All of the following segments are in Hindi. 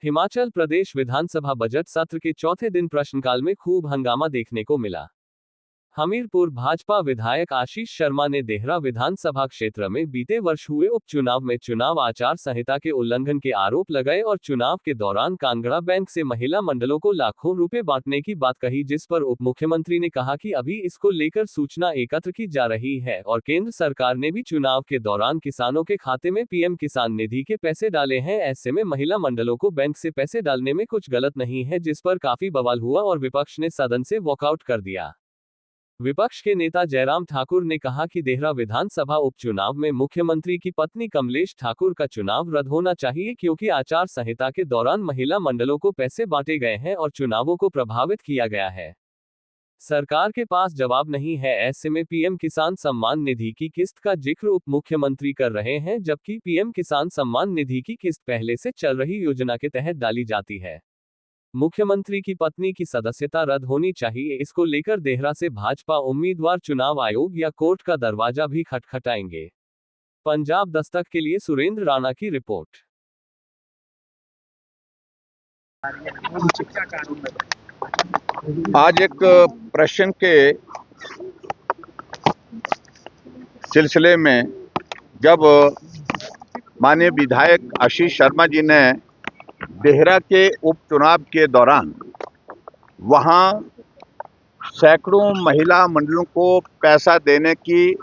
हिमाचल प्रदेश विधानसभा बजट सत्र के चौथे दिन प्रश्नकाल में खूब हंगामा देखने को मिला। हमीरपुर भाजपा विधायक आशीष शर्मा ने देहरा विधानसभा क्षेत्र में बीते वर्ष हुए उपचुनाव में चुनाव आचार संहिता के उल्लंघन के आरोप लगाए और चुनाव के दौरान कांगड़ा बैंक से महिला मंडलों को लाखों रुपए बांटने की बात कही, जिस पर उप मुख्यमंत्री ने कहा कि अभी इसको लेकर सूचना एकत्र की जा रही है और केंद्र सरकार ने भी चुनाव के दौरान किसानों के खाते में पीएम किसान निधि के पैसे डाले हैं। ऐसे में महिला मंडलों को बैंक से पैसे डालने में कुछ गलत नहीं है, जिस पर काफी बवाल हुआ और विपक्ष ने सदन से वॉकआउट कर दिया। विपक्ष के नेता जयराम ठाकुर ने कहा कि देहरा विधानसभा उपचुनाव में मुख्यमंत्री की पत्नी कमलेश ठाकुर का चुनाव रद्द होना चाहिए, क्योंकि आचार संहिता के दौरान महिला मंडलों को पैसे बांटे गए हैं और चुनावों को प्रभावित किया गया है। सरकार के पास जवाब नहीं है। ऐसे में पीएम किसान सम्मान निधि की किस्त का जिक्र उप मुख्यमंत्री कर रहे हैं, जबकि पीएम किसान सम्मान निधि की किस्त पहले से चल रही योजना के तहत डाली जाती है। मुख्यमंत्री की पत्नी की सदस्यता रद्द होनी चाहिए। इसको लेकर देहरा से भाजपा उम्मीदवार चुनाव आयोग या कोर्ट का दरवाजा भी खटखटाएंगे। पंजाब दस्तक के लिए सुरेंद्र राणा की रिपोर्ट। आज एक प्रश्न के सिलसिले में जब माननीय विधायक आशीष शर्मा जी ने देहरा के उपचुनाव के दौरान वहां सैकड़ों महिला मंडलों को पैसा देने की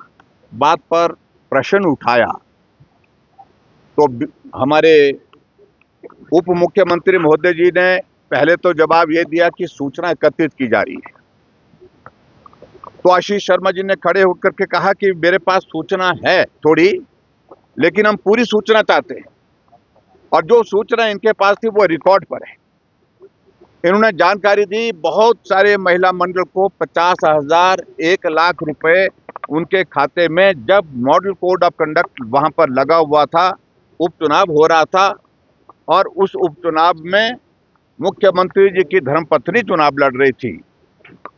बात पर प्रश्न उठाया, तो हमारे उप मुख्यमंत्री महोदय जी ने पहले तो जवाब ये दिया कि सूचना एकत्रित की जा रही है। तो आशीष शर्मा जी ने खड़े होकर के कहा कि मेरे पास सूचना है थोड़ी, लेकिन हम पूरी सूचना चाहते हैं, और जो सूचना इनके पास थी वो रिकॉर्ड पर है। इन्होंने जानकारी दी बहुत सारे महिला मंडल को 50,000 1 लाख रुपए उनके खाते में, जब मॉडल कोड ऑफ कंडक्ट वहां पर लगा हुआ था, उपचुनाव हो रहा था और उस उपचुनाव में मुख्यमंत्री जी की धर्मपत्नी चुनाव लड़ रही थी,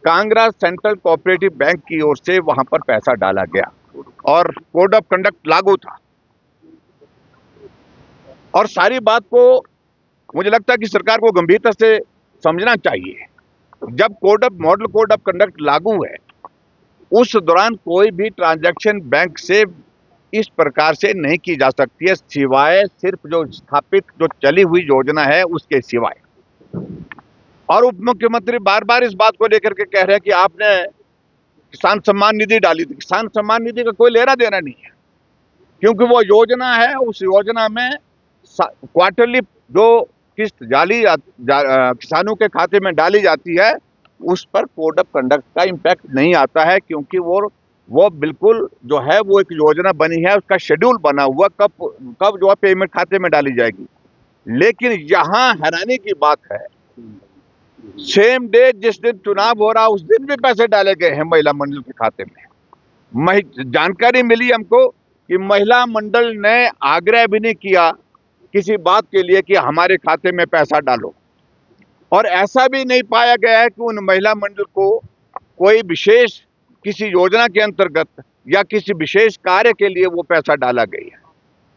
कांगड़ा सेंट्रल कोऑपरेटिव बैंक की ओर से वहां पर पैसा डाला गया और कोड ऑफ कंडक्ट लागू था। और सारी बात को मुझे लगता है कि सरकार को गंभीरता से समझना चाहिए। जब मॉडल कोड ऑफ कंडक्ट लागू है, उस दौरान कोई भी ट्रांजैक्शन बैंक से इस प्रकार से नहीं की जा सकती है, सिवाय सिर्फ जो स्थापित जो चली हुई योजना है उसके सिवाय। और उप मुख्यमंत्री बार बार इस बात को लेकर के कह रहे हैं कि आपने किसान सम्मान निधि डाली थी। किसान सम्मान निधि का कोई लेना देना नहीं है, क्योंकि वो योजना है, उस योजना में क्वार्टरली जो किस्त किसानों के खाते में डाली जाती है, उस पर कोड ऑफ कंडक्ट का इम्पैक्ट नहीं आता है, क्योंकि वो बिल्कुल जो है वो एक योजना बनी है, उसका शेड्यूल बना हुआ कब जो है पेमेंट खाते में डाली जाएगी। लेकिन यहाँ हैरानी की बात है, सेम डे जिस दिन चुनाव हो रहा उस दिन भी पैसे डाले गए हैं महिला मंडल के खाते में। जानकारी मिली हमको कि महिला मंडल ने आग्रह भी नहीं किया किसी बात के लिए कि हमारे खाते में पैसा डालो, और ऐसा भी नहीं पाया गया है कि उन महिला मंडल को कोई विशेष किसी योजना के अंतर्गत या किसी विशेष कार्य के लिए वो पैसा डाला गया है।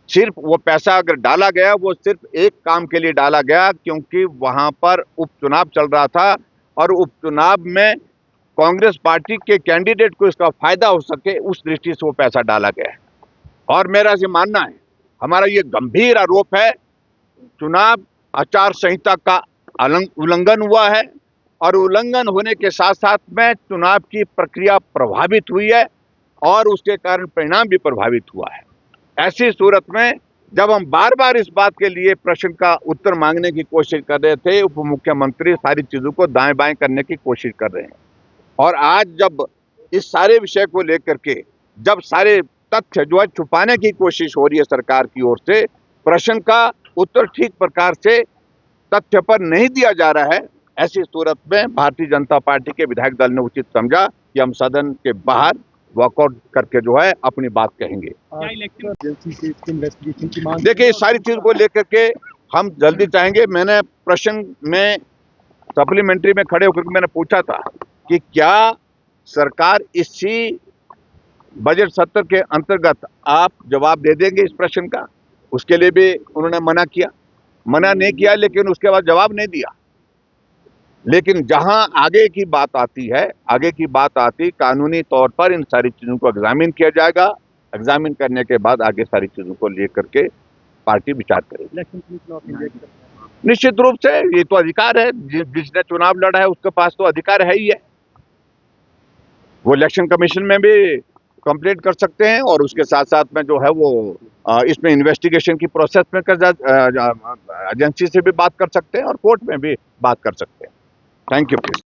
सिर्फ वो पैसा अगर डाला गया, वो सिर्फ एक काम के लिए डाला गया, क्योंकि वहां पर उपचुनाव चल रहा था और उपचुनाव में कांग्रेस पार्टी के कैंडिडेट को इसका फायदा हो सके, उस दृष्टि से वो पैसा डाला गया है। और मेरा ये मानना है, हमारा ये गंभीर आरोप है, चुनाव आचार संहिता का उल्लंघन हुआ है और उल्लंघन होने के साथ साथ में चुनाव की प्रक्रिया प्रभावित हुई है और उसके कारण परिणाम भी प्रभावित हुआ है। ऐसी सूरत में जब हम बार बार इस बात के लिए प्रश्न का उत्तर मांगने की कोशिश कर रहे थे, उप मुख्यमंत्री सारी चीजों को दाएं बाएं करने की कोशिश कर रहे हैं। और आज जब इस सारे विषय को लेकर के जब सारे तथ्य जो है छुपाने की कोशिश हो रही है सरकार की ओर से, प्रश्न का उत्तर ठीक प्रकार से तथ्य पर नहीं दिया जा रहा है, ऐसी सूरत में भारतीय जनता पार्टी के विधायक दल ने उचित समझा कि हम सदन के बाहर वॉकआउट करके जो है अपनी बात कहेंगे। देखिए, इस सारी चीज को लेकर के हम जल्दी चाहेंगे। मैंने प्रश्न में सप्लीमेंट्री में खड़े होकर मैंने पूछा था कि क्या सरकार इसी बजट सत्र के अंतर्गत आप जवाब दे देंगे इस प्रश्न का, उसके लिए भी उन्होंने मना किया। मना नहीं किया, लेकिन उसके बाद जवाब नहीं दिया। लेकिन जहां आगे की बात आती कानूनी तौर पर इन सारी चीजों को एग्जामिन किया जाएगा। एग्जामिन करने के बाद आगे सारी चीजों को लेकर के पार्टी विचार करेगी। निश्चित रूप से ये तो अधिकार है, जिसने चुनाव लड़ा है उसके पास तो अधिकार है ही है। वो इलेक्शन कमीशन में भी कंप्लेंट कर सकते हैं और उसके साथ साथ में जो है वो इसमें इन्वेस्टिगेशन की प्रोसेस में एजेंसी से भी बात कर सकते हैं और कोर्ट में भी बात कर सकते हैं। Thank you please.